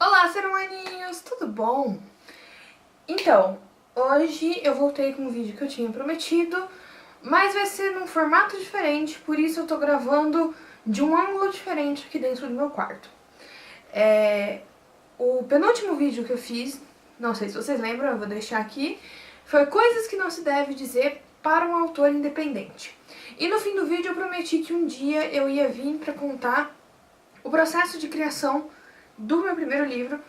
Olá, ser humaninhos! Tudo bom? Então, hoje eu voltei com um vídeo que eu tinha prometido, mas vai ser num formato diferente, por isso eu tô gravando de um ângulo diferente aqui dentro do meu quarto. O penúltimo vídeo que eu fiz, não sei se vocês lembram, eu vou deixar aqui, foi coisas que não se deve dizer para um autor independente. E no fim do vídeo eu prometi que um dia eu ia vir pra contar o processo de criação do meu primeiro livro,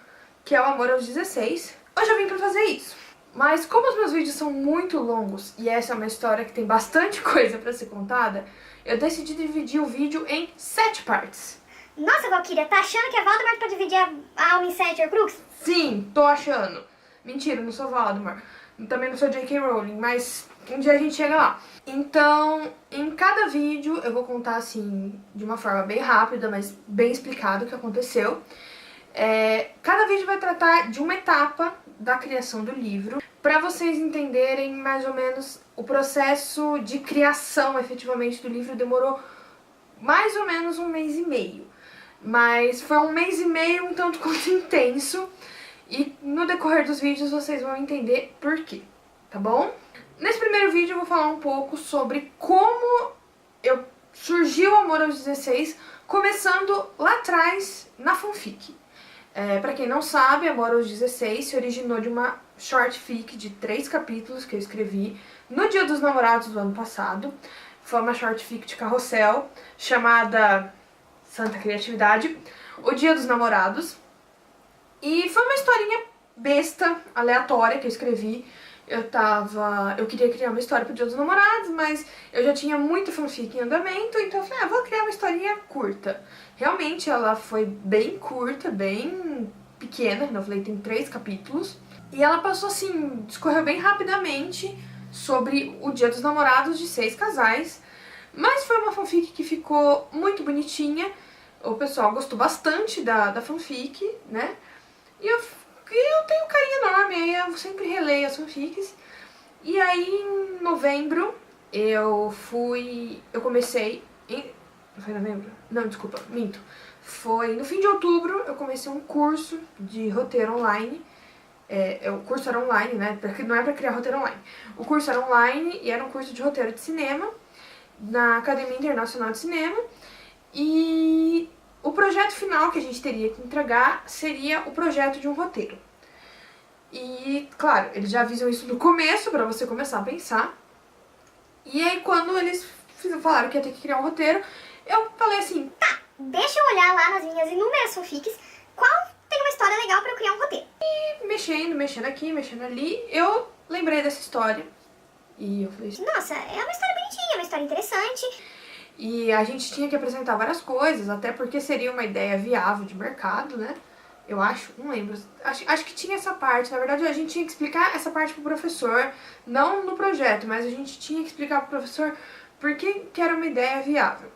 que é O Amor aos 16. Hoje eu vim pra fazer isso. Mas como os meus vídeos são muito longos e essa é uma história que tem bastante coisa pra ser contada, eu decidi dividir o vídeo em 7 partes. Nossa, Valkyria, tá achando que é Voldemort pra dividir a alma em 7 Horcruxes? Sim, tô achando. Mentira, não sou Voldemort. Também não sou J.K. Rowling, mas um dia a gente chega lá. Então, em cada vídeo eu vou contar assim, de uma forma bem rápida, mas bem explicado o que aconteceu. Cada vídeo vai tratar de uma etapa da criação do livro, pra vocês entenderem mais ou menos o processo de criação efetivamente do livro. Demorou mais ou menos um mês e meio, mas foi um mês e meio um tanto quanto intenso, e no decorrer dos vídeos vocês vão entender por quê, tá bom? Nesse primeiro vídeo eu vou falar um pouco sobre como surgiu o Amor aos 16, começando lá atrás na fanfic. Pra quem não sabe, Amor aos 16 se originou de uma short fic de 3 capítulos que eu escrevi no Dia dos Namorados do ano passado. Foi uma short fic de carrossel chamada Santa Criatividade, O Dia dos Namorados. E foi uma historinha besta, aleatória que eu escrevi. Eu queria criar uma história pro Dia dos Namorados, mas eu já tinha muita fanfic em andamento, então eu falei, vou criar uma historinha curta. Realmente ela foi bem curta, bem pequena, eu falei, tem 3 capítulos. E ela passou assim, discorreu bem rapidamente sobre o Dia dos Namorados de 6 casais. Mas foi uma fanfic que ficou muito bonitinha, o pessoal gostou bastante da fanfic, né? E eu tenho um carinho enorme, eu sempre releio as fanfics. E aí em novembro eu comecei não foi novembro? Não, desculpa, minto. Foi no fim de outubro eu comecei um curso de roteiro online. O curso era online, né? Não é pra criar roteiro online. O curso era online e era um curso de roteiro de cinema na Academia Internacional de Cinema. E o projeto final que a gente teria que entregar seria o projeto de um roteiro. E, claro, eles já avisam isso no começo pra você começar a pensar. E aí quando eles falaram que ia ter que criar um roteiro, eu falei assim, Tá, deixa eu olhar lá nas minhas inúmeras fanfics qual tem uma história legal pra eu criar um roteiro. E mexendo aqui, mexendo ali, eu lembrei dessa história. E eu falei assim, Nossa, é uma história bonitinha, uma história interessante. e a gente tinha que apresentar várias coisas, até porque seria uma ideia viável de mercado, né? Eu acho, não lembro, acho que tinha essa parte. Na verdade a gente tinha que explicar essa parte pro professor, não no projeto, mas a gente tinha que explicar pro professor por que era uma ideia viável.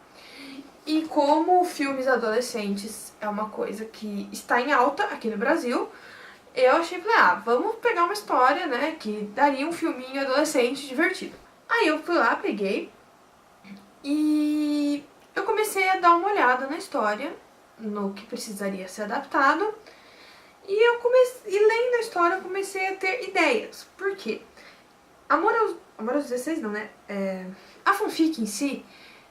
E como filmes adolescentes é uma coisa que está em alta aqui no Brasil, eu achei, falei, vamos pegar uma história, né, que daria um filminho adolescente divertido. Aí eu fui lá, peguei, e eu comecei a dar uma olhada na história, no que precisaria ser adaptado, e lendo a história eu comecei a ter ideias. Por quê? Amor aos 16 não, né? A fanfic em si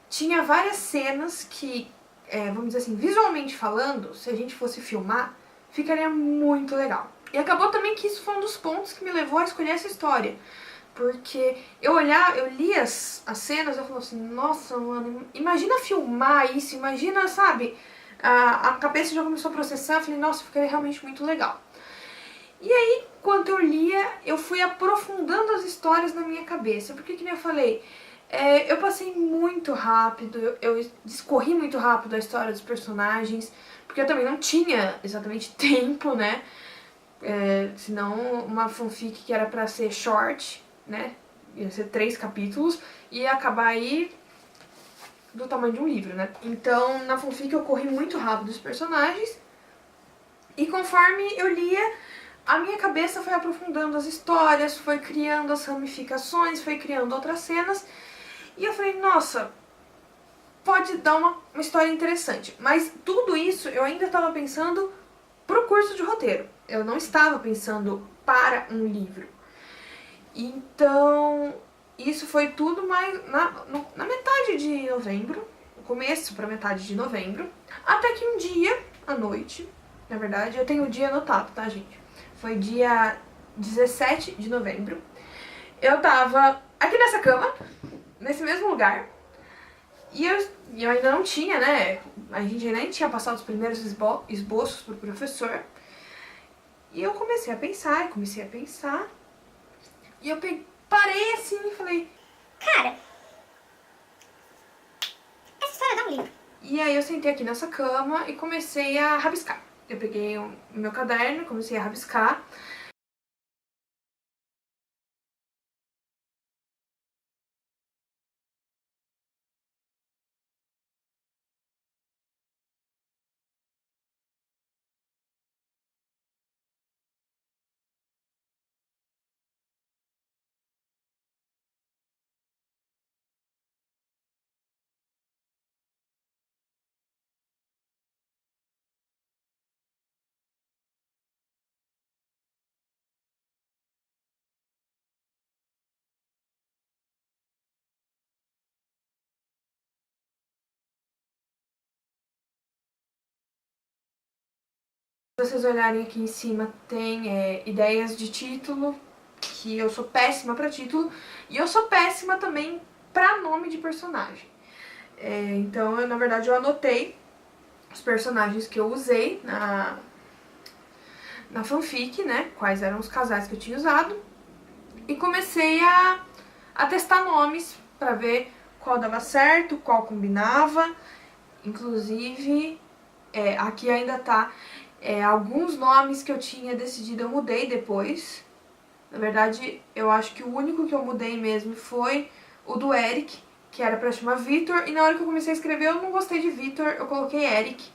tinha várias cenas que, vamos dizer assim, visualmente falando, se a gente fosse filmar, ficaria muito legal. E acabou também que isso foi um dos pontos que me levou a escolher essa história. Porque eu li as cenas, eu falei assim, nossa, mano, imagina filmar isso, imagina, sabe? A cabeça já começou a processar, eu falei, nossa, ficaria realmente muito legal. E aí, quando eu lia, eu fui aprofundando as histórias na minha cabeça, porque, como eu falei, eu passei muito rápido, eu discorri muito rápido a história dos personagens, porque eu também não tinha exatamente tempo, né? Senão uma fanfic que era pra ser short, né? Ia ser 3 capítulos, e ia acabar aí do tamanho de um livro, né? Então, na fanfic eu corri muito rápido os personagens, e conforme eu lia, a minha cabeça foi aprofundando as histórias, foi criando as ramificações, foi criando outras cenas, e eu falei, nossa, pode dar uma história interessante. Mas tudo isso eu ainda estava pensando pro curso de roteiro. Eu não estava pensando para um livro. Então, isso foi tudo mais na metade de novembro, no começo para metade de novembro, até que um dia, à noite, na verdade, eu tenho o dia anotado, tá, gente? Foi dia 17 de novembro. Eu tava aqui nessa cama, nesse mesmo lugar, e eu ainda não tinha, né? A gente ainda nem tinha passado os primeiros esboços pro professor. E eu comecei a pensar, e eu parei assim e falei, cara, essa história dá um livro. E aí eu sentei aqui nessa cama e comecei a rabiscar. Eu peguei o meu caderno, comecei a rabiscar. Se vocês olharem aqui em cima, tem ideias de título, que eu sou péssima pra título, e eu sou péssima também pra nome de personagem. Então, na verdade, eu anotei os personagens que eu usei na fanfic, né, quais eram os casais que eu tinha usado, e comecei a testar nomes pra ver qual dava certo, qual combinava. Inclusive, aqui ainda tá alguns nomes que eu tinha decidido, eu mudei depois. Na verdade, eu acho que o único que eu mudei mesmo foi o do Eric, que era pra chamar Vitor, e na hora que eu comecei a escrever eu não gostei de Vitor, eu coloquei Eric.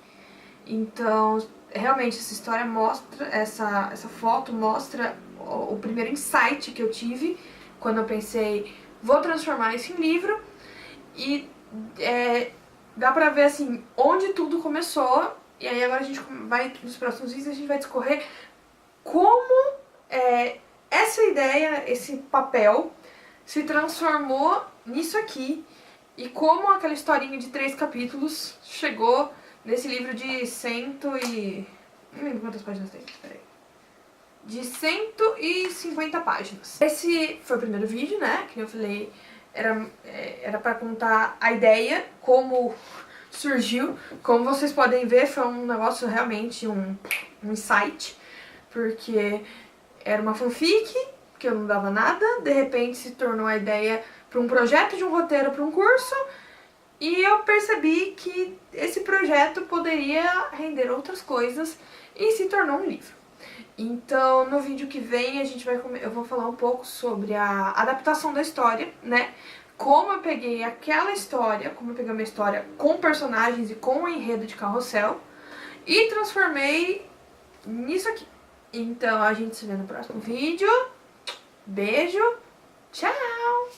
Então, realmente, essa história mostra, essa foto mostra o primeiro insight que eu tive quando eu pensei, vou transformar isso em livro. E dá pra ver, assim, onde tudo começou. E aí agora a gente vai, nos próximos vídeos, a gente vai discorrer como essa ideia, esse papel, se transformou nisso aqui. E como aquela historinha de 3 capítulos chegou nesse livro de não lembro quantas páginas tem, peraí. De 150 páginas. Esse foi o primeiro vídeo, né? Que eu falei, era pra contar a ideia, como surgiu. Como vocês podem ver, foi um negócio realmente, um insight. Porque era uma fanfic, que eu não dava nada. De repente se tornou a ideia para um projeto de um roteiro para um curso. E eu percebi que esse projeto poderia render outras coisas e se tornou um livro. Então, no vídeo que vem, eu vou falar um pouco sobre a adaptação da história, né? Como eu peguei aquela história, como eu peguei uma história com personagens e com o enredo de Carrossel e transformei nisso aqui. Então, a gente se vê no próximo vídeo. Beijo, tchau!